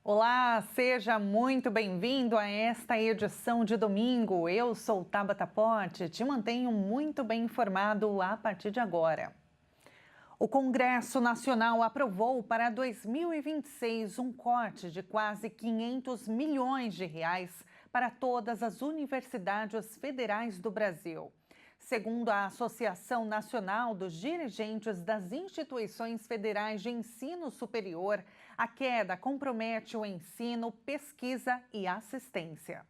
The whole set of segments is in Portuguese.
Olá, seja muito bem-vindo a esta edição de domingo. Eu sou Tabata Pote, te mantenho muito bem informado a partir de agora. O Congresso Nacional aprovou para 2026 um corte de quase 500 milhões de reais para todas as universidades federais do Brasil. Segundo a Associação Nacional dos Dirigentes das Instituições Federais de Ensino Superior, a queda compromete o ensino, pesquisa e assistência.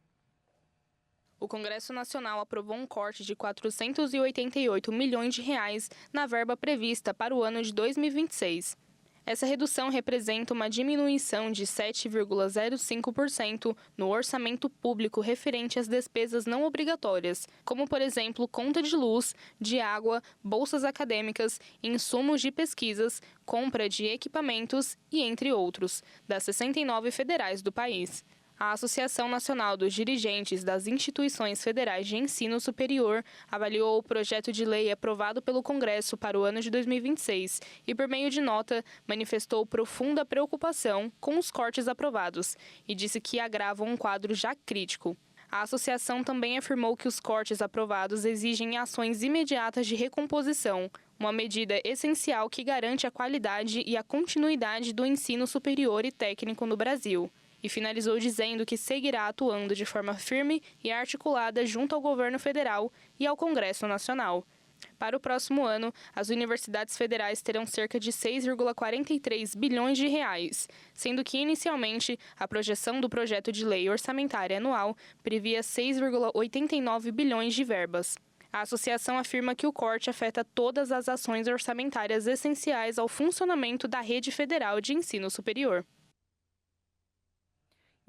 O Congresso Nacional aprovou um corte de 488 milhões de reais na verba prevista para o ano de 2026. Essa redução representa uma diminuição de 7,05% no orçamento público referente às despesas não obrigatórias, como, por exemplo, conta de luz, de água, bolsas acadêmicas, insumos de pesquisas, compra de equipamentos e, entre outros, das 69 federais do país. A Associação Nacional dos Dirigentes das Instituições Federais de Ensino Superior avaliou o projeto de lei aprovado pelo Congresso para o ano de 2026 e, por meio de nota, manifestou profunda preocupação com os cortes aprovados e disse que agravam um quadro já crítico. A associação também afirmou que os cortes aprovados exigem ações imediatas de recomposição, uma medida essencial que garante a qualidade e a continuidade do ensino superior e técnico no Brasil. E finalizou dizendo que seguirá atuando de forma firme e articulada junto ao governo federal e ao Congresso Nacional. Para o próximo ano, as universidades federais terão cerca de 6,43 bilhões de reais, sendo que inicialmente a projeção do projeto de lei orçamentária anual previa 6,89 bilhões de verbas. A associação afirma que o corte afeta todas as ações orçamentárias essenciais ao funcionamento da rede federal de ensino superior.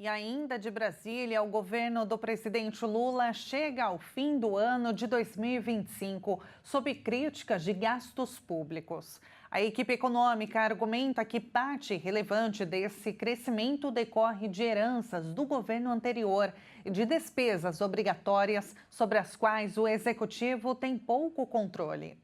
E ainda de Brasília, o governo do presidente Lula chega ao fim do ano de 2025 sob críticas de gastos públicos. A equipe econômica argumenta que parte relevante desse crescimento decorre de heranças do governo anterior e de despesas obrigatórias sobre as quais o executivo tem pouco controle.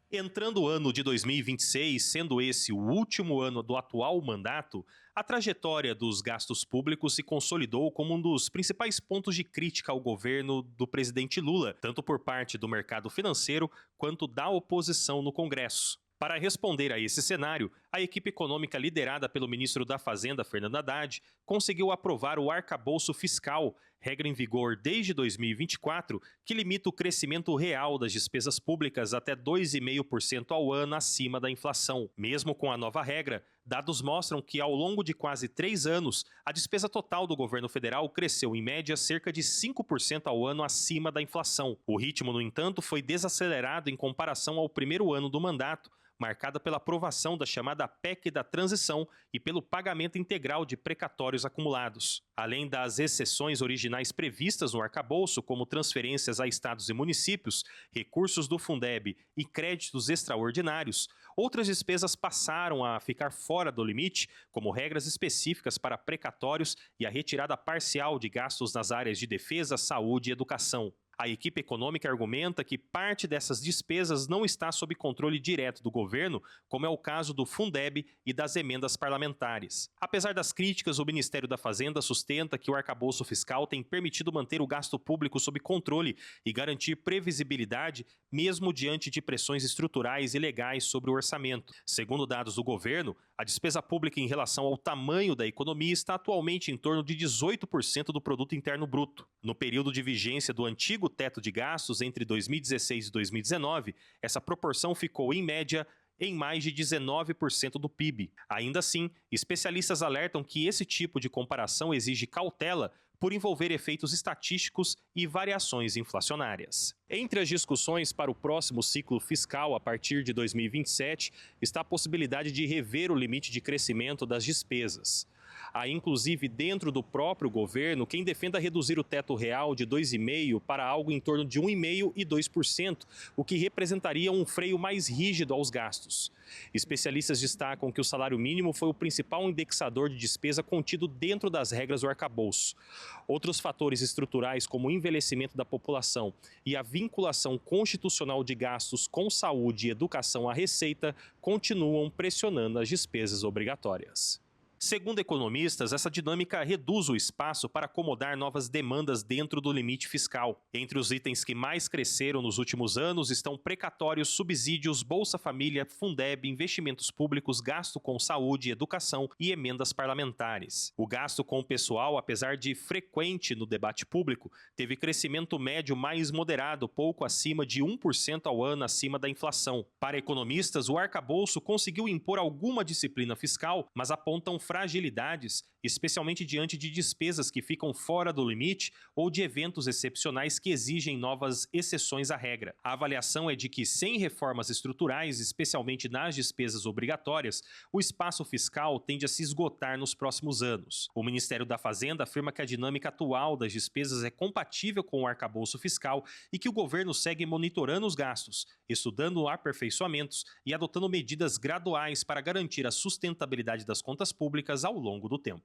Entrando o ano de 2026, sendo esse o último ano do atual mandato, a trajetória dos gastos públicos se consolidou como um dos principais pontos de crítica ao governo do presidente Lula, tanto por parte do mercado financeiro quanto da oposição no Congresso. Para responder a esse cenário, a equipe econômica liderada pelo ministro da Fazenda, Fernando Haddad, conseguiu aprovar o arcabouço fiscal, regra em vigor desde 2024, que limita o crescimento real das despesas públicas até 2,5% ao ano acima da inflação. Mesmo com a nova regra, dados mostram que ao longo de quase 3 anos, a despesa total do governo federal cresceu em média cerca de 5% ao ano acima da inflação. O ritmo, no entanto, foi desacelerado em comparação ao primeiro ano do mandato, marcada pela aprovação da chamada PEC da transição e pelo pagamento integral de precatórios acumulados. Além das exceções originais previstas no arcabouço, como transferências a estados e municípios, recursos do Fundeb e créditos extraordinários, outras despesas passaram a ficar fora do limite, como regras específicas para precatórios e a retirada parcial de gastos nas áreas de defesa, saúde e educação. A equipe econômica argumenta que parte dessas despesas não está sob controle direto do governo, como é o caso do Fundeb e das emendas parlamentares. Apesar das críticas, o Ministério da Fazenda sustenta que o arcabouço fiscal tem permitido manter o gasto público sob controle e garantir previsibilidade, mesmo diante de pressões estruturais e legais sobre o orçamento. Segundo dados do governo, a despesa pública em relação ao tamanho da economia está atualmente em torno de 18% do produto interno bruto. No período de vigência do antigo teto de gastos entre 2016 e 2019, essa proporção ficou, em média, em mais de 19% do PIB. Ainda assim, especialistas alertam que esse tipo de comparação exige cautela por envolver efeitos estatísticos e variações inflacionárias. Entre as discussões para o próximo ciclo fiscal a partir de 2027 está a possibilidade de rever o limite de crescimento das despesas. Há, inclusive, dentro do próprio governo, quem defenda reduzir o teto real de 2,5% para algo em torno de 1,5% e 2%, o que representaria um freio mais rígido aos gastos. Especialistas destacam que o salário mínimo foi o principal indexador de despesa contido dentro das regras do arcabouço. Outros fatores estruturais, como o envelhecimento da população e a vinculação constitucional de gastos com saúde e educação à receita, continuam pressionando as despesas obrigatórias. Segundo economistas, essa dinâmica reduz o espaço para acomodar novas demandas dentro do limite fiscal. Entre os itens que mais cresceram nos últimos anos estão precatórios, subsídios, Bolsa Família, Fundeb, investimentos públicos, gasto com saúde, educação e emendas parlamentares. O gasto com o pessoal, apesar de frequente no debate público, teve crescimento médio mais moderado, pouco acima de 1% ao ano acima da inflação. Para economistas, o arcabouço conseguiu impor alguma disciplina fiscal, mas apontam fragilidades, especialmente diante de despesas que ficam fora do limite ou de eventos excepcionais que exigem novas exceções à regra. A avaliação é de que, sem reformas estruturais, especialmente nas despesas obrigatórias, o espaço fiscal tende a se esgotar nos próximos anos. O Ministério da Fazenda afirma que a dinâmica atual das despesas é compatível com o arcabouço fiscal e que o governo segue monitorando os gastos, estudando aperfeiçoamentos e adotando medidas graduais para garantir a sustentabilidade das contas públicas ao longo do tempo.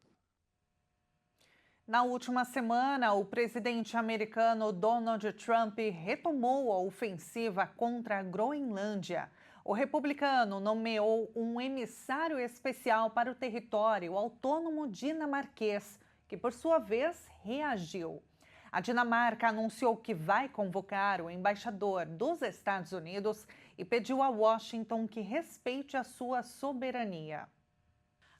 Na última semana, o presidente americano Donald Trump retomou a ofensiva contra a Groenlândia. O republicano nomeou um emissário especial para o território autônomo dinamarquês, que por sua vez reagiu. A Dinamarca anunciou que vai convocar o embaixador dos Estados Unidos e pediu a Washington que respeite a sua soberania.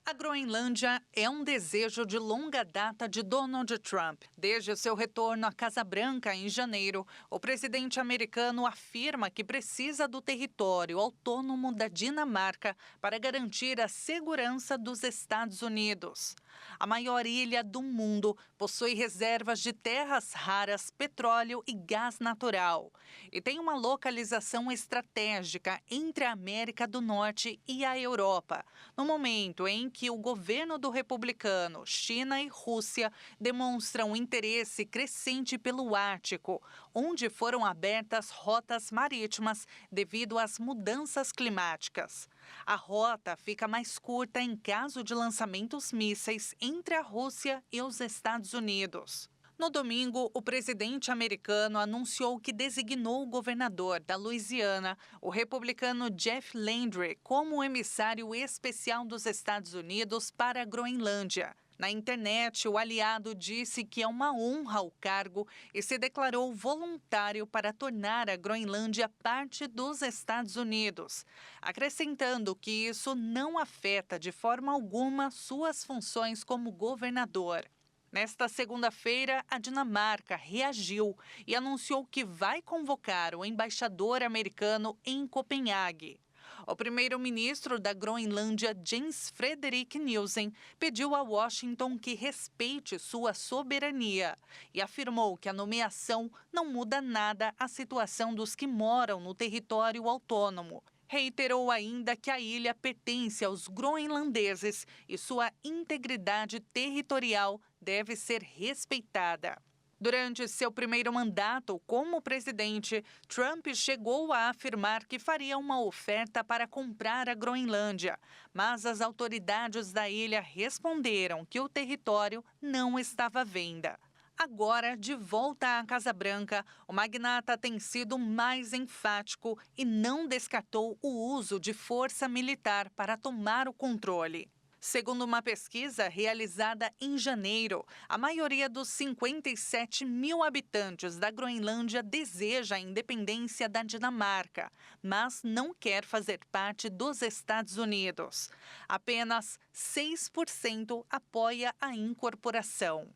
A Groenlândia é um desejo de longa data de Donald Trump. Desde seu retorno à Casa Branca em janeiro, o presidente americano afirma que precisa do território autônomo da Dinamarca para garantir a segurança dos Estados Unidos. A maior ilha do mundo possui reservas de terras raras, petróleo e gás natural. E tem uma localização estratégica entre a América do Norte e a Europa, no momento em que o governo do republicano, China e Rússia demonstram interesse crescente pelo Ártico, onde foram abertas rotas marítimas devido às mudanças climáticas. A rota fica mais curta em caso de lançamentos mísseis entre a Rússia e os Estados Unidos. No domingo, o presidente americano anunciou que designou o governador da Louisiana, o republicano Jeff Landry, como emissário especial dos Estados Unidos para a Groenlândia. Na internet, o aliado disse que é uma honra o cargo e se declarou voluntário para tornar a Groenlândia parte dos Estados Unidos, acrescentando que isso não afeta de forma alguma suas funções como governador. Nesta segunda-feira, a Dinamarca reagiu e anunciou que vai convocar o embaixador americano em Copenhague. O primeiro-ministro da Groenlândia, Jens Frederik Nielsen, pediu a Washington que respeite sua soberania e afirmou que a nomeação não muda nada à situação dos que moram no território autônomo. Reiterou ainda que a ilha pertence aos groenlandeses e sua integridade territorial deve ser respeitada. Durante seu primeiro mandato como presidente, Trump chegou a afirmar que faria uma oferta para comprar a Groenlândia, mas as autoridades da ilha responderam que o território não estava à venda. Agora, de volta à Casa Branca, o magnata tem sido mais enfático e não descartou o uso de força militar para tomar o controle. Segundo uma pesquisa realizada em janeiro, a maioria dos 57 mil habitantes da Groenlândia deseja a independência da Dinamarca, mas não quer fazer parte dos Estados Unidos. Apenas 6% apoia a incorporação.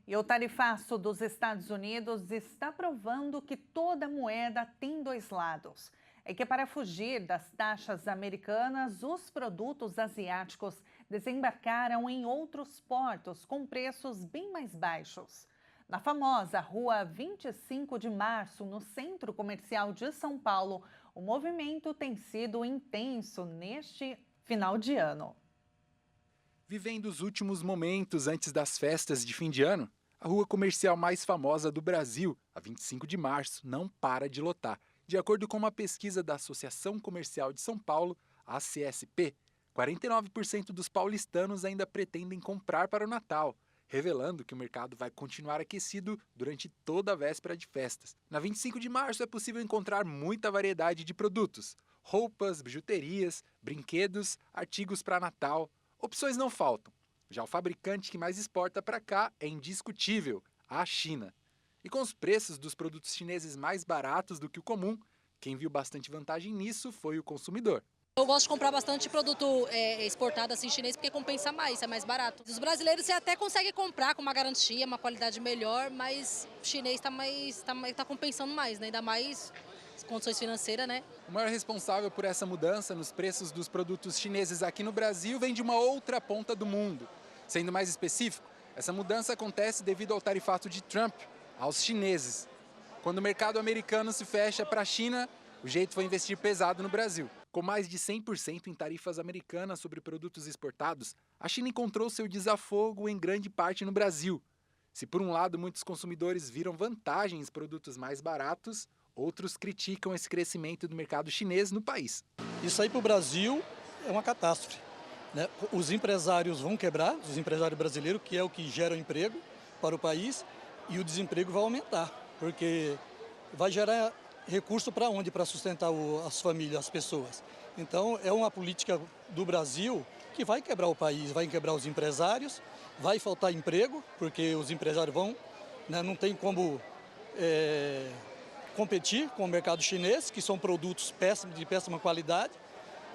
E o tarifaço dos Estados Unidos está provando que toda moeda tem dois lados. É que para fugir das taxas americanas, os produtos asiáticos desembarcaram em outros portos com preços bem mais baixos. Na famosa Rua 25 de Março, no Centro Comercial de São Paulo, o movimento tem sido intenso neste final de ano. Vivendo os últimos momentos antes das festas de fim de ano, a rua comercial mais famosa do Brasil, a 25 de março, não para de lotar. De acordo com uma pesquisa da Associação Comercial de São Paulo, a ACSP, 49% dos paulistanos ainda pretendem comprar para o Natal, revelando que o mercado vai continuar aquecido durante toda a véspera de festas. Na 25 de março é possível encontrar muita variedade de produtos. Roupas, bijuterias, brinquedos, artigos para Natal. Opções não faltam. Já o fabricante que mais exporta para cá é indiscutível, a China. E com os preços dos produtos chineses mais baratos do que o comum, quem viu bastante vantagem nisso foi o consumidor. Eu gosto de comprar bastante produto exportado assim chinês porque compensa mais, é mais barato. Os brasileiros você até consegue comprar com uma garantia, uma qualidade melhor, mas o chinês tá compensando mais, né? Ainda mais condições financeiras, né? O maior responsável por essa mudança nos preços dos produtos chineses aqui no Brasil vem de uma outra ponta do mundo. Sendo mais específico, essa mudança acontece devido ao tarifato de Trump aos chineses. Quando o mercado americano se fecha para a China, o jeito foi investir pesado no Brasil. Com mais de 100% em tarifas americanas sobre produtos exportados, a China encontrou seu desafogo em grande parte no Brasil. Se por um lado muitos consumidores viram vantagens em produtos mais baratos, outros criticam esse crescimento do mercado chinês no país. Isso aí para o Brasil é uma catástrofe, né? Os empresários vão quebrar, os empresários brasileiros, que é o que gera o emprego para o país, e o desemprego vai aumentar, porque vai gerar recurso para onde? Para sustentar as famílias, as pessoas. Então, é uma política do Brasil que vai quebrar o país, vai quebrar os empresários, vai faltar emprego, porque os empresários vão, né, não tem como competir com o mercado chinês, que são produtos péssimos, de péssima qualidade,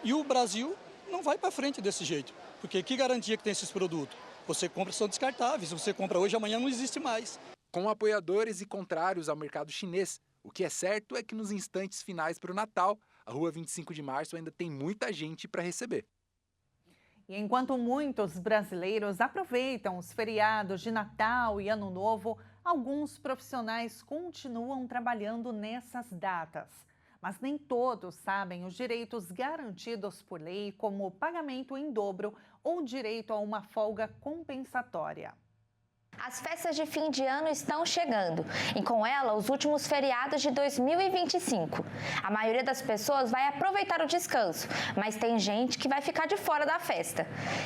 e o Brasil não vai para frente desse jeito, porque que garantia que tem esses produtos? Você compra, são descartáveis, você compra hoje, amanhã não existe mais. Com apoiadores e contrários ao mercado chinês, o que é certo é que nos instantes finais para o Natal, a Rua 25 de Março ainda tem muita gente para receber. E enquanto muitos brasileiros aproveitam os feriados de Natal e Ano Novo, alguns profissionais continuam trabalhando nessas datas. Mas nem todos sabem os direitos garantidos por lei, como o pagamento em dobro ou direito a uma folga compensatória. As festas de fim de ano estão chegando e com ela os últimos feriados de 2025. A maioria das pessoas vai aproveitar o descanso, mas tem gente que vai ficar de fora da festa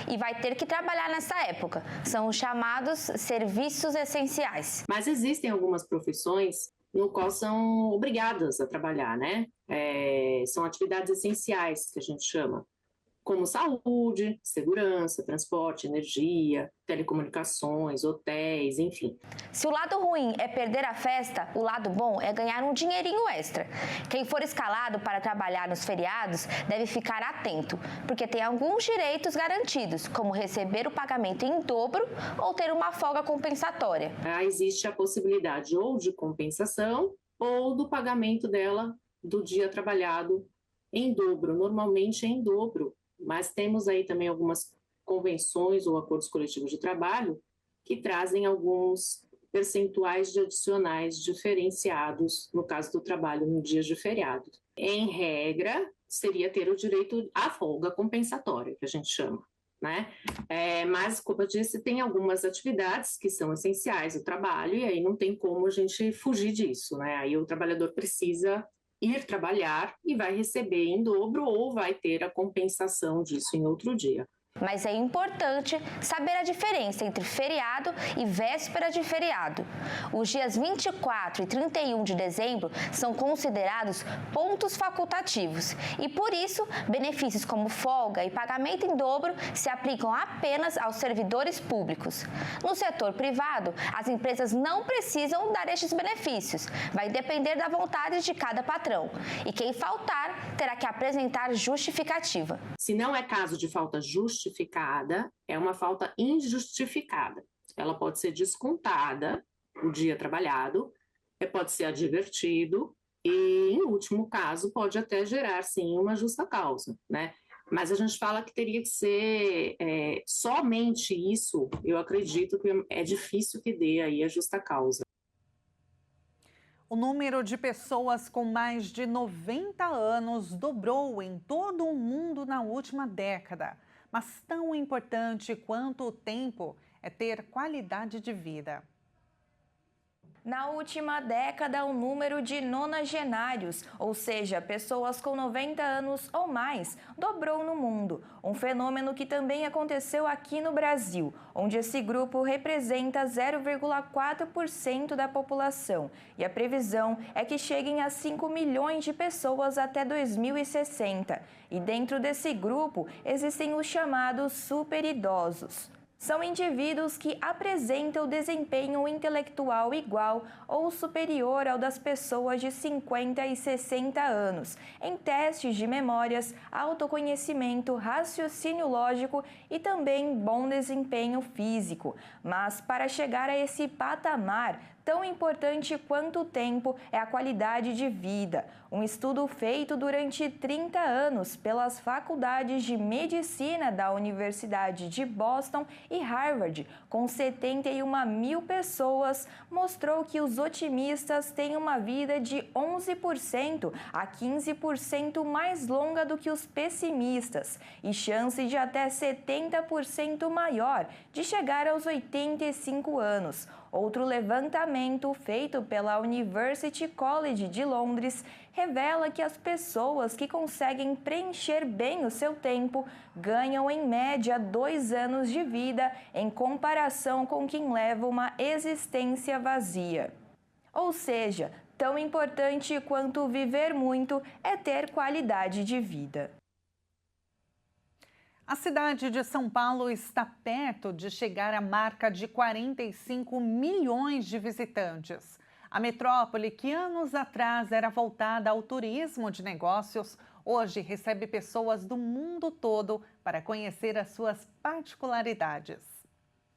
e vai ter que trabalhar nessa época. São os chamados serviços essenciais. Mas existem algumas profissões no qual são obrigadas a trabalhar, né? São atividades essenciais que a gente chama, como saúde, segurança, transporte, energia, telecomunicações, hotéis, enfim. Se o lado ruim é perder a festa, o lado bom é ganhar um dinheirinho extra. Quem for escalado para trabalhar nos feriados deve ficar atento, porque tem alguns direitos garantidos, como receber o pagamento em dobro ou ter uma folga compensatória. Existe a possibilidade ou de compensação ou do pagamento dela do dia trabalhado em dobro, normalmente em dobro. Mas temos aí também algumas convenções ou acordos coletivos de trabalho que trazem alguns percentuais de adicionais diferenciados no caso do trabalho em dias de feriado. Em regra, seria ter o direito à folga compensatória, que a gente chama, né? Mas, como eu disse, tem algumas atividades que são essenciais ao trabalho e aí não tem como a gente fugir disso, né? Aí o trabalhador precisa ir trabalhar e vai receber em dobro ou vai ter a compensação disso em outro dia. Mas é importante saber a diferença entre feriado e véspera de feriado. Os dias 24 e 31 de dezembro são considerados pontos facultativos e, por isso, benefícios como folga e pagamento em dobro se aplicam apenas aos servidores públicos. No setor privado, as empresas não precisam dar estes benefícios. Vai depender da vontade de cada patrão. E quem faltar terá que apresentar justificativa. Se não é caso de falta justificada, é uma falta injustificada. Ela pode ser descontada o dia trabalhado, pode ser advertido e, em último caso, pode até gerar, sim, uma justa causa, né? Mas a gente fala que teria que ser somente isso, eu acredito que é difícil que dê aí a justa causa. O número de pessoas com mais de 90 anos dobrou em todo o mundo na última década. Mas tão importante quanto o tempo é ter qualidade de vida. Na última década, o número de nonagenários, ou seja, pessoas com 90 anos ou mais, dobrou no mundo. Um fenômeno que também aconteceu aqui no Brasil, onde esse grupo representa 0,4% da população. E a previsão é que cheguem a 5 milhões de pessoas até 2060. E dentro desse grupo existem os chamados superidosos. São indivíduos que apresentam desempenho intelectual igual ou superior ao das pessoas de 50 e 60 anos, em testes de memórias, autoconhecimento, raciocínio lógico e também bom desempenho físico. Mas para chegar a esse patamar, tão importante quanto o tempo é a qualidade de vida. Um estudo feito durante 30 anos pelas faculdades de medicina da Universidade de Boston e Harvard, com 71 mil pessoas, mostrou que os otimistas têm uma vida de 11% a 15% mais longa do que os pessimistas e chance de até 70% maior de chegar aos 85 anos. Outro levantamento feito pela University College de Londres revela que as pessoas que conseguem preencher bem o seu tempo ganham em média 2 anos de vida em comparação com quem leva uma existência vazia. Ou seja, tão importante quanto viver muito é ter qualidade de vida. A cidade de São Paulo está perto de chegar à marca de 45 milhões de visitantes. A metrópole, que anos atrás era voltada ao turismo de negócios, hoje recebe pessoas do mundo todo para conhecer as suas particularidades.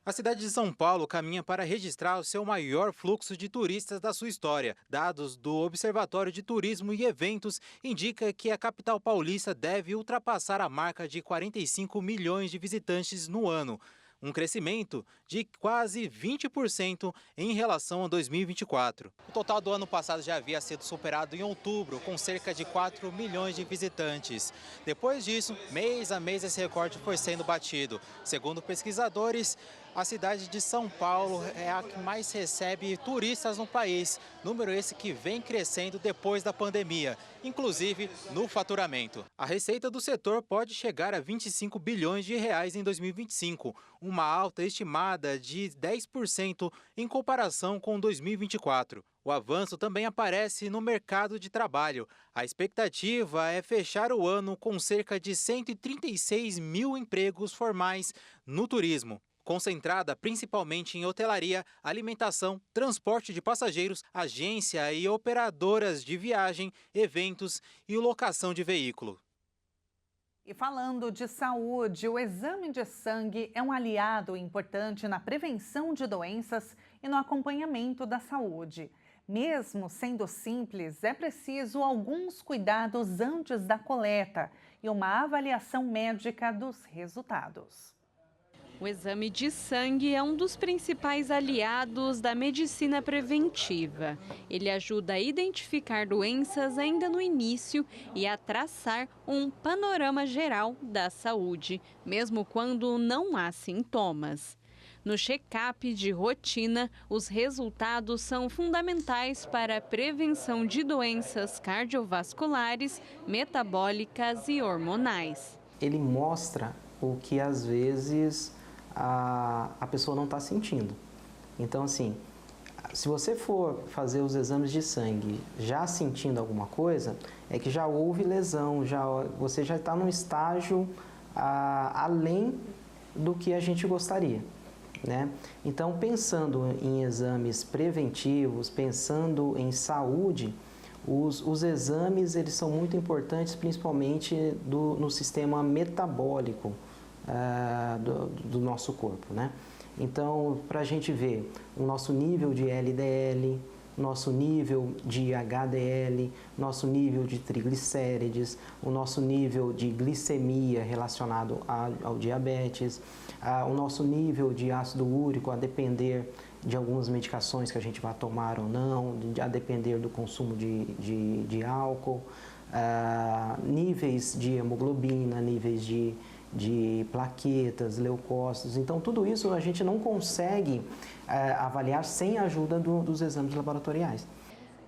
A cidade de São Paulo caminha para registrar o seu maior fluxo de turistas da sua história. Dados do Observatório de Turismo e Eventos indicam que a capital paulista deve ultrapassar a marca de 45 milhões de visitantes no ano. Um crescimento de quase 20% em relação a 2024. O total do ano passado já havia sido superado em outubro, com cerca de 4 milhões de visitantes. Depois disso, mês a mês, esse recorde foi sendo batido. Segundo pesquisadores, a cidade de São Paulo é a que mais recebe turistas no país, número esse que vem crescendo depois da pandemia, inclusive no faturamento. A receita do setor pode chegar a 25 bilhões de reais em 2025, uma alta estimada de 10% em comparação com 2024. O avanço também aparece no mercado de trabalho. A expectativa é fechar o ano com cerca de 136 mil empregos formais no turismo, concentrada principalmente em hotelaria, alimentação, transporte de passageiros, agência e operadoras de viagem, eventos e locação de veículo. E falando de saúde, o exame de sangue é um aliado importante na prevenção de doenças e no acompanhamento da saúde. Mesmo sendo simples, é preciso alguns cuidados antes da coleta e uma avaliação médica dos resultados. O exame de sangue é um dos principais aliados da medicina preventiva. Ele ajuda a identificar doenças ainda no início e a traçar um panorama geral da saúde, mesmo quando não há sintomas. No check-up de rotina, os resultados são fundamentais para a prevenção de doenças cardiovasculares, metabólicas e hormonais. Ele mostra o que às vezes a pessoa não está sentindo. Então, assim, se você for fazer os exames de sangue já sentindo alguma coisa, é que já houve lesão, você já está num estágio além do que a gente gostaria, né? Então, pensando em exames preventivos, pensando em saúde, os exames eles são muito importantes, principalmente no sistema metabólico do nosso corpo, né? Então, para a gente ver o nosso nível de LDL, nosso nível de HDL, nosso nível de triglicérides, o nosso nível de glicemia relacionado ao diabetes, o nosso nível de ácido úrico, a depender de algumas medicações que a gente vai tomar ou não, a depender do consumo de álcool, níveis de hemoglobina, níveis de de plaquetas, leucócitos. Então, tudo isso a gente não consegue avaliar sem a ajuda dos exames laboratoriais.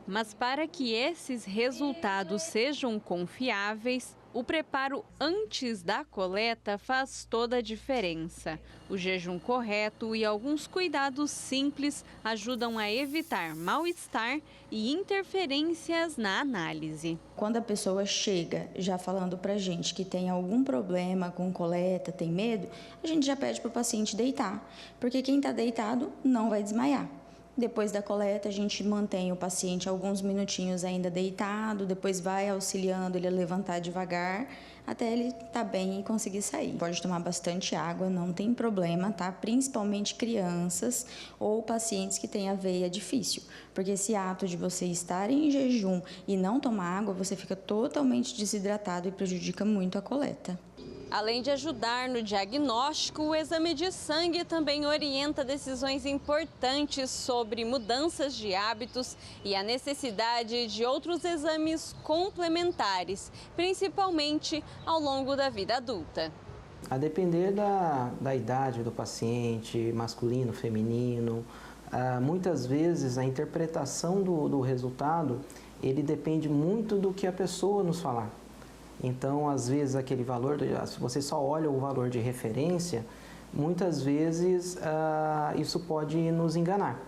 Mas para que esses resultados sejam confiáveis, o preparo antes da coleta faz toda a diferença. O jejum correto e alguns cuidados simples ajudam a evitar mal-estar e interferências na análise. Quando a pessoa chega já falando pra gente que tem algum problema com coleta, tem medo, a gente já pede para o paciente deitar, porque quem está deitado não vai desmaiar. Depois da coleta, a gente mantém o paciente alguns minutinhos ainda deitado, depois vai auxiliando ele a levantar devagar, até ele estar bem e conseguir sair. Pode tomar bastante água, não tem problema, tá? Principalmente crianças ou pacientes que têm a veia difícil, porque esse ato de você estar em jejum e não tomar água, você fica totalmente desidratado e prejudica muito a coleta. Além de ajudar no diagnóstico, o exame de sangue também orienta decisões importantes sobre mudanças de hábitos e a necessidade de outros exames complementares, principalmente ao longo da vida adulta. A depender da idade do paciente, masculino, feminino, muitas vezes a interpretação do resultado, ele depende muito do que a pessoa nos falar. Então, às vezes, aquele valor, se você só olha o valor de referência, muitas vezes isso pode nos enganar,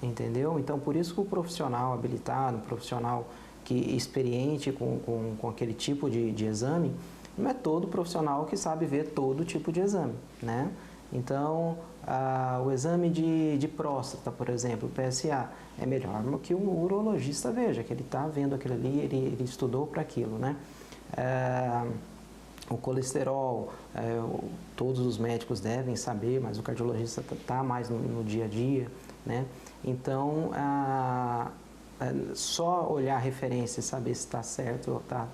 entendeu? Então, por isso que o profissional habilitado, um profissional experiente com aquele tipo de exame, não é todo profissional que sabe ver todo tipo de exame, né? Então, o exame de próstata, por exemplo, o PSA, é melhor que o urologista veja, que ele está vendo aquilo ali, ele estudou para aquilo, né? O colesterol, todos os médicos devem saber, mas o cardiologista está mais no dia a dia, né? Então, só olhar a referência e saber se está certo ou tá,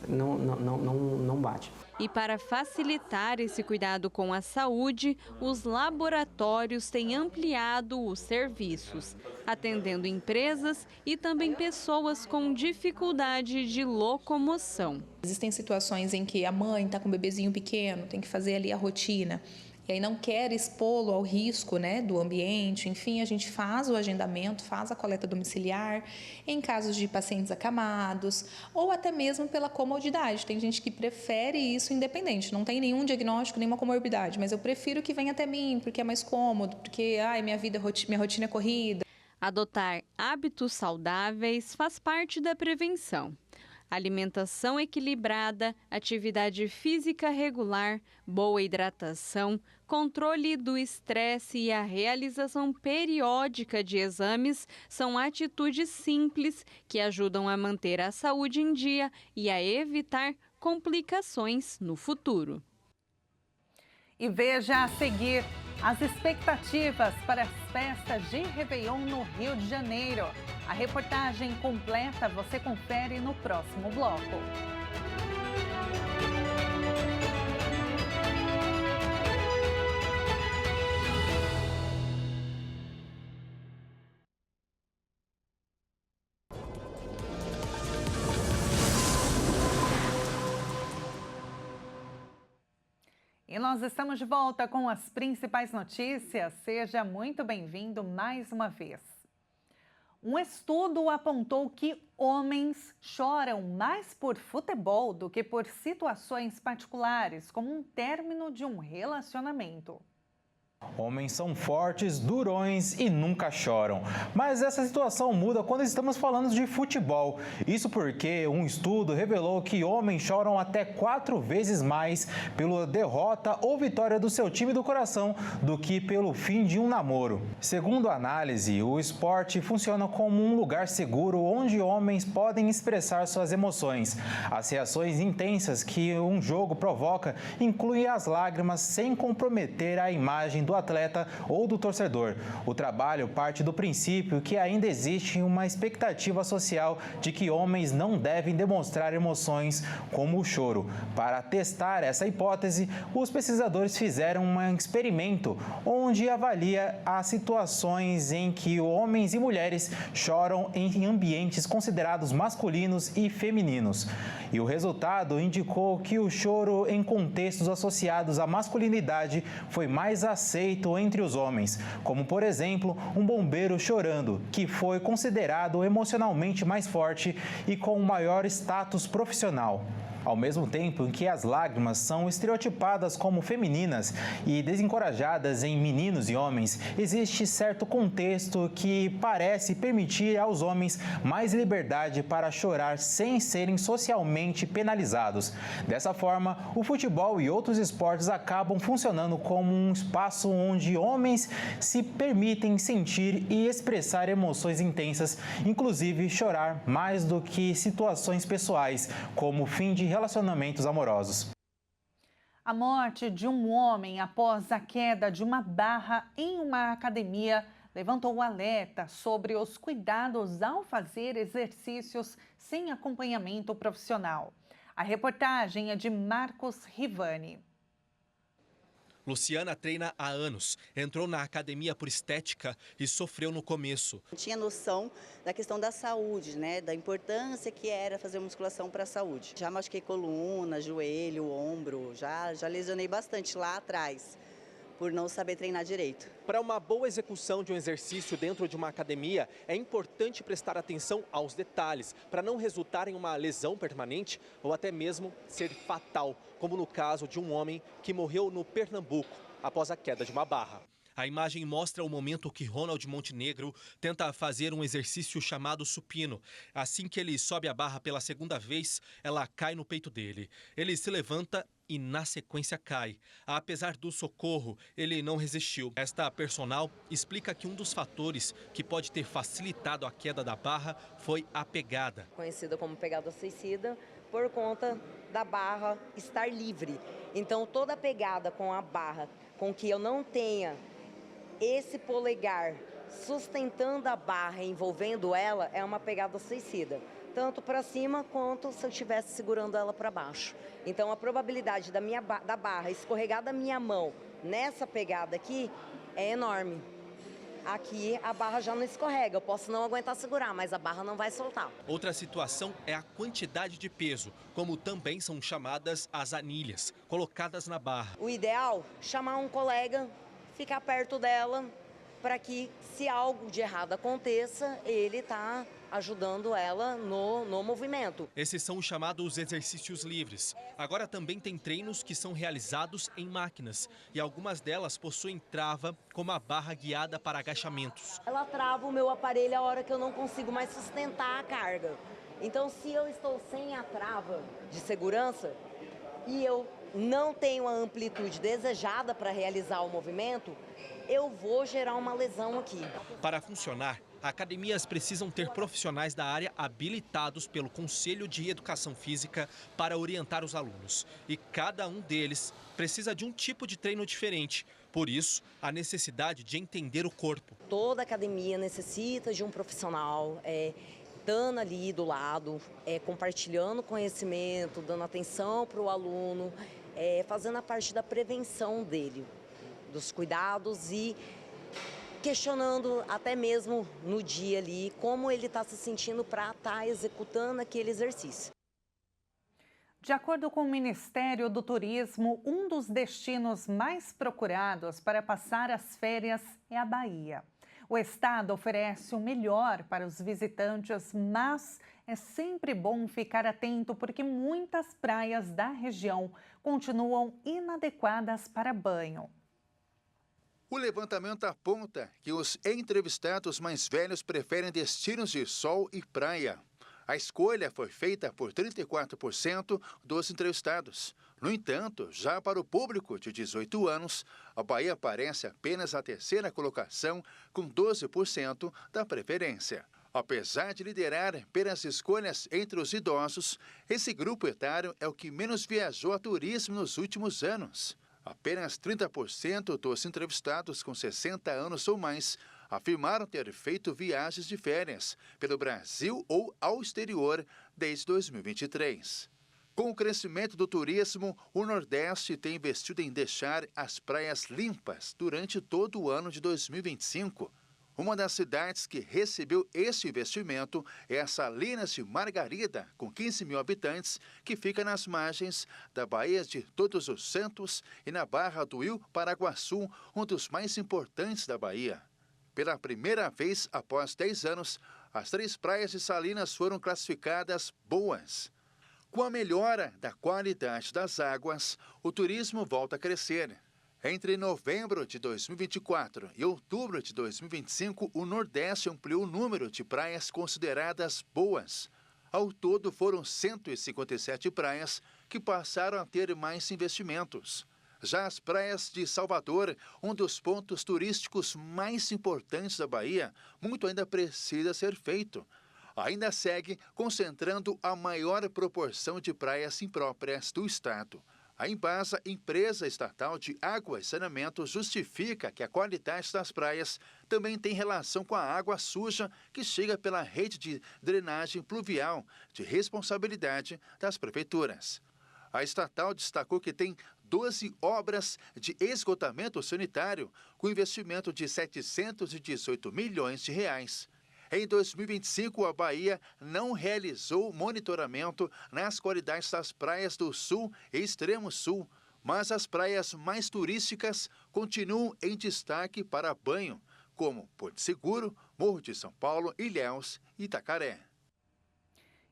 não bate. E para facilitar esse cuidado com a saúde, os laboratórios têm ampliado os serviços, atendendo empresas e também pessoas com dificuldade de locomoção. Existem situações em que a mãe está com um bebezinho pequeno, tem que fazer ali a rotina, e aí não quer expô-lo ao risco, né, do ambiente. Enfim, a gente faz o agendamento, faz a coleta domiciliar em casos de pacientes acamados ou até mesmo pela comodidade. Tem gente que prefere isso independente, não tem nenhum diagnóstico, nenhuma comorbidade, mas eu prefiro que venha até mim porque é mais cômodo, porque minha rotina é corrida. Adotar hábitos saudáveis faz parte da prevenção. Alimentação equilibrada, atividade física regular, boa hidratação, controle do estresse e a realização periódica de exames são atitudes simples que ajudam a manter a saúde em dia e a evitar complicações no futuro. E veja a seguir as expectativas para as festas de Réveillon no Rio de Janeiro. A reportagem completa você confere no próximo bloco. E nós estamos de volta com as principais notícias. Seja muito bem-vindo mais uma vez. Um estudo apontou que homens choram mais por futebol do que por situações particulares, como um término de um relacionamento. Homens são fortes, durões e nunca choram. Mas essa situação muda quando estamos falando de futebol. Isso porque um estudo revelou que homens choram até 4 vezes mais pela derrota ou vitória do seu time do coração do que pelo fim de um namoro. Segundo a análise, o esporte funciona como um lugar seguro onde homens podem expressar suas emoções. As reações intensas que um jogo provoca incluem as lágrimas sem comprometer a imagem do atleta ou do torcedor. O trabalho parte do princípio que ainda existe uma expectativa social de que homens não devem demonstrar emoções como o choro. Para testar essa hipótese, os pesquisadores fizeram um experimento onde avalia as situações em que homens e mulheres choram em ambientes considerados masculinos e femininos. E o resultado indicou que o choro em contextos associados à masculinidade foi mais aceito entre os homens, como, por exemplo, um bombeiro chorando, que foi considerado emocionalmente mais forte e com maior status profissional. Ao mesmo tempo em que as lágrimas são estereotipadas como femininas e desencorajadas em meninos e homens, existe certo contexto que parece permitir aos homens mais liberdade para chorar sem serem socialmente penalizados. Dessa forma, o futebol e outros esportes acabam funcionando como um espaço onde homens se permitem sentir e expressar emoções intensas, inclusive chorar mais do que situações pessoais, como o fim de relacionamentos amorosos. A morte de um homem após a queda de uma barra em uma academia levantou o alerta sobre os cuidados ao fazer exercícios sem acompanhamento profissional. A reportagem é de Marcos Rivani. Luciana treina há anos, entrou na academia por estética e sofreu no começo. Tinha noção da questão da saúde, né? Da importância que era fazer musculação para a saúde. Já machuquei coluna, joelho, ombro, já lesionei bastante lá atrás, por não saber treinar direito. Para uma boa execução de um exercício dentro de uma academia, é importante prestar atenção aos detalhes, para não resultar em uma lesão permanente ou até mesmo ser fatal, como no caso de um homem que morreu no Pernambuco após a queda de uma barra. A imagem mostra o momento que Ronald Montenegro tenta fazer um exercício chamado supino. Assim que ele sobe a barra pela segunda vez, ela cai no peito dele. Ele se levanta e na sequência cai. Apesar do socorro, ele não resistiu. Esta personal explica que um dos fatores que pode ter facilitado a queda da barra foi a pegada. Conhecida como pegada suicida, por conta da barra estar livre. Então toda a pegada com a barra, com que eu não tenha esse polegar sustentando a barra, envolvendo ela, é uma pegada suicida. Tanto para cima quanto se eu estivesse segurando ela para baixo. Então a probabilidade da barra escorregar da minha mão nessa pegada aqui é enorme. Aqui a barra já não escorrega, eu posso não aguentar segurar, mas a barra não vai soltar. Outra situação é a quantidade de peso, como também são chamadas as anilhas, colocadas na barra. O ideal, chamar um colega, ficar perto dela, para que se algo de errado aconteça, ele está ajudando ela no movimento. Esses são os chamados exercícios livres. Agora também tem treinos que são realizados em máquinas e algumas delas possuem trava, como a barra guiada para agachamentos. Ela trava o meu aparelho a hora que eu não consigo mais sustentar a carga. Então, se eu estou sem a trava de segurança e eu não tenho a amplitude desejada para realizar o movimento, eu vou gerar uma lesão aqui. Para funcionar, academias precisam ter profissionais da área habilitados pelo Conselho de Educação Física para orientar os alunos. E cada um deles precisa de um tipo de treino diferente. Por isso, a necessidade de entender o corpo. Toda academia necessita de um profissional, dando ali do lado, compartilhando conhecimento, dando atenção para o aluno, fazendo a parte da prevenção dele, dos cuidados e questionando até mesmo no dia ali como ele está se sentindo para estar executando aquele exercício. De acordo com o Ministério do Turismo, um dos destinos mais procurados para passar as férias é a Bahia. O estado oferece o melhor para os visitantes, mas é sempre bom ficar atento porque muitas praias da região continuam inadequadas para banho. O levantamento aponta que os entrevistados mais velhos preferem destinos de sol e praia. A escolha foi feita por 34% dos entrevistados. No entanto, já para o público de 18 anos, a Bahia aparece apenas a terceira colocação, com 12% da preferência. Apesar de liderar pelas escolhas entre os idosos, esse grupo etário é o que menos viajou a turismo nos últimos anos. Apenas 30% dos entrevistados com 60 anos ou mais afirmaram ter feito viagens de férias pelo Brasil ou ao exterior desde 2023. Com o crescimento do turismo, o Nordeste tem investido em deixar as praias limpas durante todo o ano de 2025. Uma das cidades que recebeu esse investimento é a Salinas de Margarida, com 15 mil habitantes, que fica nas margens da Baía de Todos os Santos e na Barra do Rio Paraguaçu, um dos mais importantes da Bahia. Pela primeira vez após 10 anos, as 3 praias de Salinas foram classificadas boas. Com a melhora da qualidade das águas, o turismo volta a crescer. Entre novembro de 2024 e outubro de 2025, o Nordeste ampliou o número de praias consideradas boas. Ao todo, foram 157 praias que passaram a ter mais investimentos. Já as praias de Salvador, um dos pontos turísticos mais importantes da Bahia, muito ainda precisa ser feito. Ainda segue concentrando a maior proporção de praias impróprias do estado. A Embasa, empresa estatal de água e saneamento, justifica que a qualidade das praias também tem relação com a água suja que chega pela rede de drenagem pluvial, de responsabilidade das prefeituras. A estatal destacou que tem 12 obras de esgotamento sanitário, com investimento de 718 milhões de reais. Em 2025, a Bahia não realizou monitoramento nas qualidades das praias do Sul e Extremo Sul, mas as praias mais turísticas continuam em destaque para banho, como Porto Seguro, Morro de São Paulo, Ilhéus e Itacaré.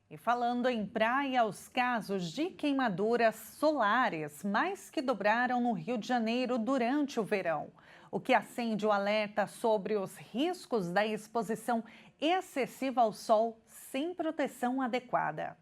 E falando em praia, os casos de queimaduras solares mais que dobraram no Rio de Janeiro durante o verão, o que acende o alerta sobre os riscos da exposição excessiva ao sol sem proteção adequada.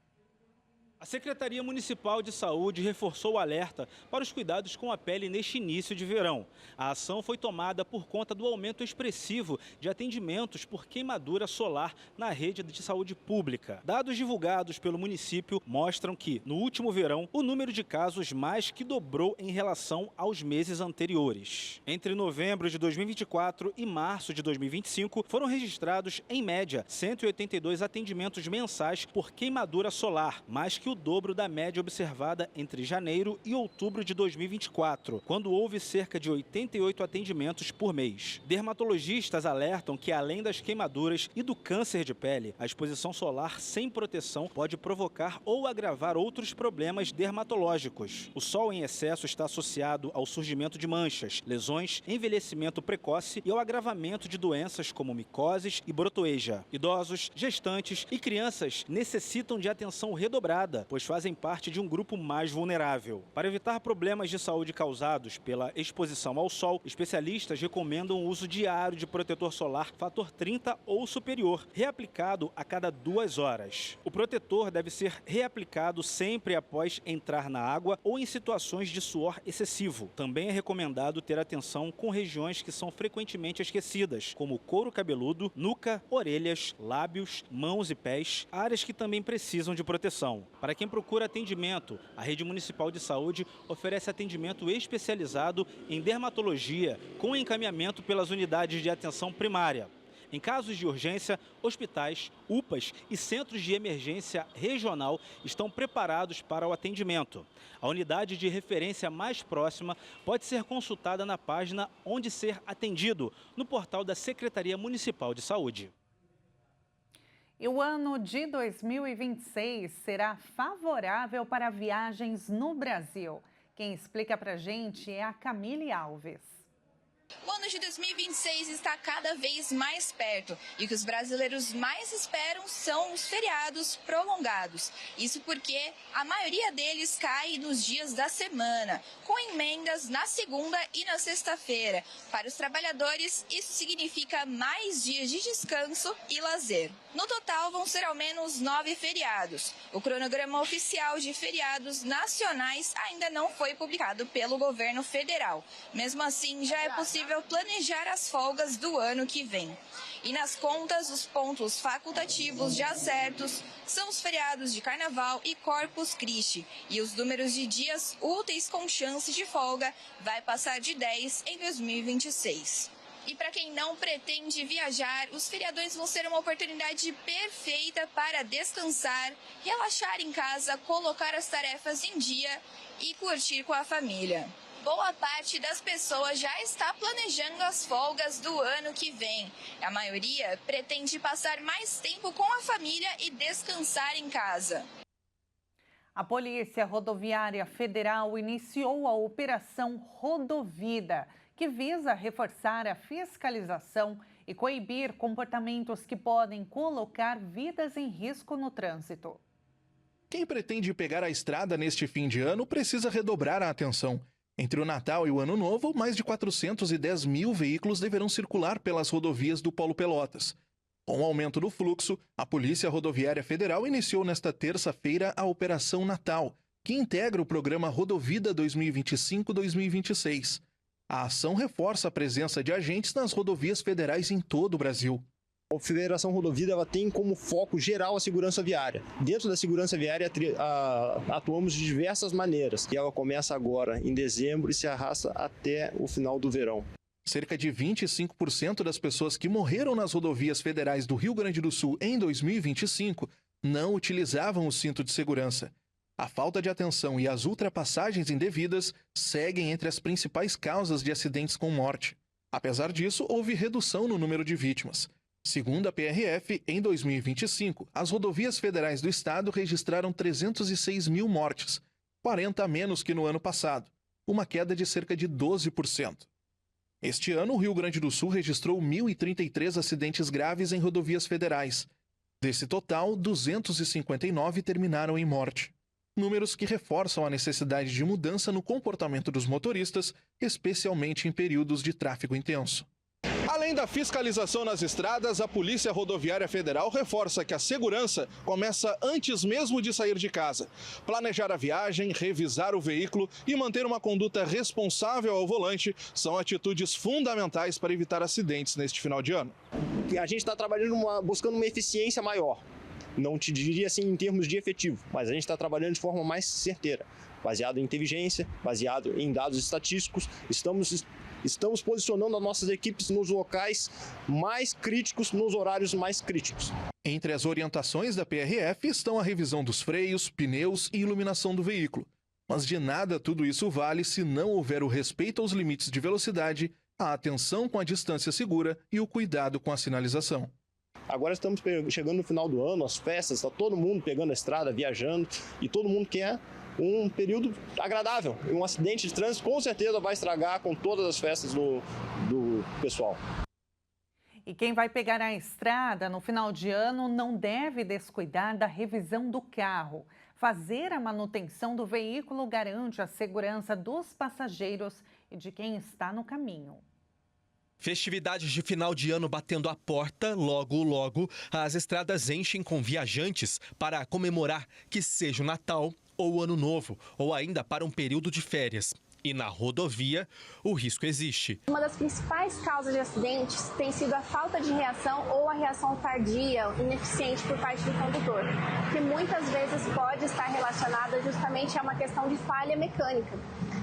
A Secretaria Municipal de Saúde reforçou o alerta para os cuidados com a pele neste início de verão. A ação foi tomada por conta do aumento expressivo de atendimentos por queimadura solar na rede de saúde pública. Dados divulgados pelo município mostram que, no último verão, o número de casos mais que dobrou em relação aos meses anteriores. Entre novembro de 2024 e março de 2025, foram registrados, em média, 182 atendimentos mensais por queimadura solar, mais que o dobro da média observada entre janeiro e outubro de 2024, quando houve cerca de 88 atendimentos por mês. Dermatologistas alertam que, além das queimaduras e do câncer de pele, a exposição solar sem proteção pode provocar ou agravar outros problemas dermatológicos. O sol em excesso está associado ao surgimento de manchas, lesões, envelhecimento precoce e ao agravamento de doenças como micoses e brotoeja. Idosos, gestantes e crianças necessitam de atenção redobrada, pois fazem parte de um grupo mais vulnerável. Para evitar problemas de saúde causados pela exposição ao sol, especialistas recomendam o uso diário de protetor solar fator 30 ou superior, reaplicado a cada 2 horas. O protetor deve ser reaplicado sempre após entrar na água ou em situações de suor excessivo. Também é recomendado ter atenção com regiões que são frequentemente esquecidas, como couro cabeludo, nuca, orelhas, lábios, mãos e pés, áreas que também precisam de proteção. Para quem procura atendimento, a Rede Municipal de Saúde oferece atendimento especializado em dermatologia, com encaminhamento pelas unidades de atenção primária. Em casos de urgência, hospitais, UPAs e centros de emergência regional estão preparados para o atendimento. A unidade de referência mais próxima pode ser consultada na página Onde Ser Atendido, no portal da Secretaria Municipal de Saúde. E o ano de 2026 será favorável para viagens no Brasil. Quem explica pra gente é a Camille Alves. O ano de 2026 está cada vez mais perto e o que os brasileiros mais esperam são os feriados prolongados. Isso porque a maioria deles cai nos dias da semana, com emendas na segunda e na sexta-feira. Para os trabalhadores, isso significa mais dias de descanso e lazer. No total, vão ser ao menos 9 feriados. O cronograma oficial de feriados nacionais ainda não foi publicado pelo governo federal. Mesmo assim, já é possível planejar as folgas do ano que vem. E nas contas, os pontos facultativos já certos são os feriados de Carnaval e Corpus Christi. E os números de dias úteis com chance de folga vai passar de 10 em 2026. E para quem não pretende viajar, os feriadões vão ser uma oportunidade perfeita para descansar, relaxar em casa, colocar as tarefas em dia e curtir com a família. Boa parte das pessoas já está planejando as folgas do ano que vem. A maioria pretende passar mais tempo com a família e descansar em casa. A Polícia Rodoviária Federal iniciou a Operação Rodovida, que visa reforçar a fiscalização e coibir comportamentos que podem colocar vidas em risco no trânsito. Quem pretende pegar a estrada neste fim de ano precisa redobrar a atenção. Entre o Natal e o Ano Novo, mais de 410 mil veículos deverão circular pelas rodovias do Polo Pelotas. Com o aumento do fluxo, a Polícia Rodoviária Federal iniciou nesta terça-feira a Operação Natal, que integra o programa Rodovida 2025-2026. A ação reforça a presença de agentes nas rodovias federais em todo o Brasil. A Federação Rodovida ela tem como foco geral a segurança viária. Dentro da segurança viária atuamos de diversas maneiras. E ela começa agora em dezembro e se arrasta até o final do verão. Cerca de 25% das pessoas que morreram nas rodovias federais do Rio Grande do Sul em 2025 não utilizavam o cinto de segurança. A falta de atenção e as ultrapassagens indevidas seguem entre as principais causas de acidentes com morte. Apesar disso, houve redução no número de vítimas. Segundo a PRF, em 2025, as rodovias federais do estado registraram 306 mil mortes, 40 a menos que no ano passado, uma queda de cerca de 12%. Este ano, o Rio Grande do Sul registrou 1.033 acidentes graves em rodovias federais. Desse total, 259 terminaram em morte. Números que reforçam a necessidade de mudança no comportamento dos motoristas, especialmente em períodos de tráfego intenso. Além da fiscalização nas estradas, a Polícia Rodoviária Federal reforça que a segurança começa antes mesmo de sair de casa. Planejar a viagem, revisar o veículo e manter uma conduta responsável ao volante são atitudes fundamentais para evitar acidentes neste final de ano. A gente está trabalhando buscando uma eficiência maior. Não te diria assim em termos de efetivo, mas a gente está trabalhando de forma mais certeira, baseado em inteligência, baseado em dados estatísticos. Estamos posicionando as nossas equipes nos locais mais críticos, nos horários mais críticos. Entre as orientações da PRF estão a revisão dos freios, pneus e iluminação do veículo. Mas de nada tudo isso vale se não houver o respeito aos limites de velocidade, a atenção com a distância segura e o cuidado com a sinalização. Agora estamos chegando no final do ano, as festas, está todo mundo pegando a estrada, viajando e todo mundo quer um período agradável. Um acidente de trânsito com certeza vai estragar com todas as festas do pessoal. E quem vai pegar a estrada no final de ano não deve descuidar da revisão do carro. Fazer a manutenção do veículo garante a segurança dos passageiros e de quem está no caminho. Festividades de final de ano batendo a porta, logo, as estradas enchem com viajantes para comemorar que seja o Natal ou o Ano Novo, ou ainda para um período de férias. E na rodovia, o risco existe. Uma das principais causas de acidentes tem sido a falta de reação ou a reação tardia, ineficiente por parte do condutor, que muitas vezes pode estar relacionada justamente a uma questão de falha mecânica.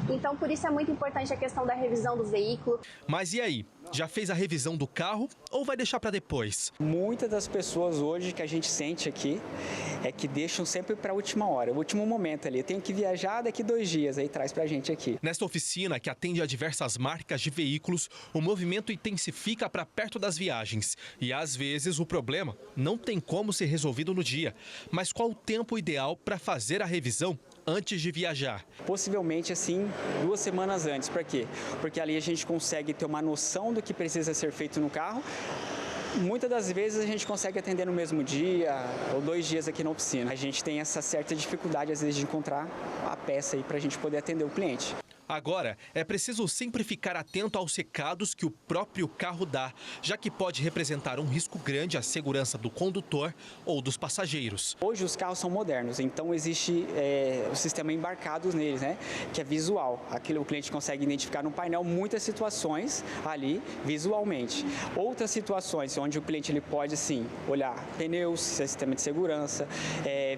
Então, por isso é muito importante a questão da revisão do veículo. Mas e aí? Já fez a revisão do carro ou vai deixar para depois? Muitas das pessoas hoje que a gente sente aqui é que deixam sempre para a última hora, o último momento ali. Eu tenho que viajar daqui 2 dias, aí traz para a gente aqui. Nesta oficina, que atende a diversas marcas de veículos, o movimento intensifica para perto das viagens. E às vezes o problema não tem como ser resolvido no dia. Mas qual o tempo ideal para fazer a revisão antes de viajar? Possivelmente, assim, 2 semanas antes. Para quê? Porque ali a gente consegue ter uma noção do que precisa ser feito no carro. Muitas das vezes a gente consegue atender no mesmo dia ou 2 dias aqui na oficina. A gente tem essa certa dificuldade, às vezes, de encontrar a peça aí para a gente poder atender o cliente. Agora, é preciso sempre ficar atento aos recados que o próprio carro dá, já que pode representar um risco grande à segurança do condutor ou dos passageiros. Hoje os carros são modernos, então existe o sistema embarcado neles, né, que é visual. Aquilo o cliente consegue identificar no painel muitas situações ali visualmente. Outras situações onde o cliente ele pode sim olhar pneus, sistema de segurança,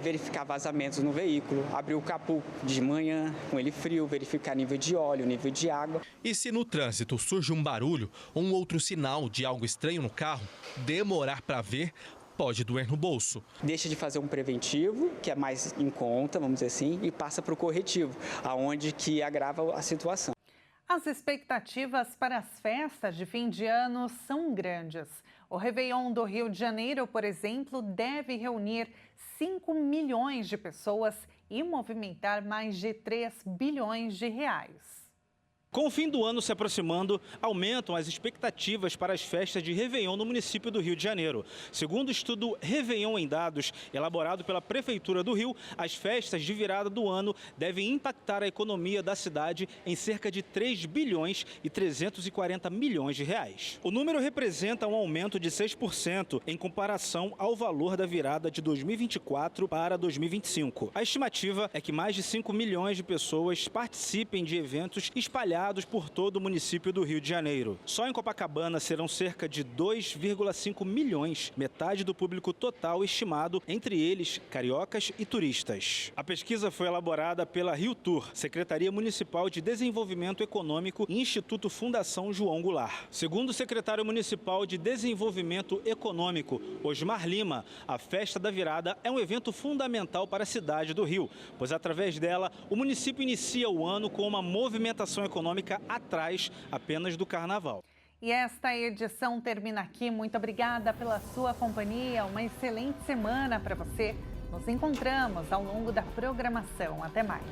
verificar vazamentos no veículo, abrir o capô de manhã com ele frio, verificar nível de óleo, nível de água. E se no trânsito surge um barulho ou um outro sinal de algo estranho no carro, demorar para ver pode doer no bolso. Deixa de fazer um preventivo, que é mais em conta, vamos dizer assim, e passa para o corretivo, aonde que agrava a situação. As expectativas para as festas de fim de ano são grandes. O Réveillon do Rio de Janeiro, por exemplo, deve reunir 5 milhões de pessoas e movimentar mais de 3 bilhões de reais. Com o fim do ano se aproximando, aumentam as expectativas para as festas de Réveillon no município do Rio de Janeiro. Segundo o estudo Réveillon em Dados, elaborado pela Prefeitura do Rio, as festas de virada do ano devem impactar a economia da cidade em cerca de 3 bilhões e 340 milhões de reais. O número representa um aumento de 6% em comparação ao valor da virada de 2024 para 2025. A estimativa é que mais de 5 milhões de pessoas participem de eventos espalhados por todo o município do Rio de Janeiro. Só em Copacabana serão cerca de 2,5 milhões, metade do público total estimado, entre eles cariocas e turistas. A pesquisa foi elaborada pela Rio Tour, Secretaria Municipal de Desenvolvimento Econômico e Instituto Fundação João Goulart. Segundo o secretário municipal de Desenvolvimento Econômico, Osmar Lima, a festa da virada é um evento fundamental para a cidade do Rio, pois através dela o município inicia o ano com uma movimentação econômica atrás apenas do carnaval. E esta edição termina aqui. Muito obrigada pela sua companhia. Uma excelente semana para você. Nos encontramos ao longo da programação. Até mais.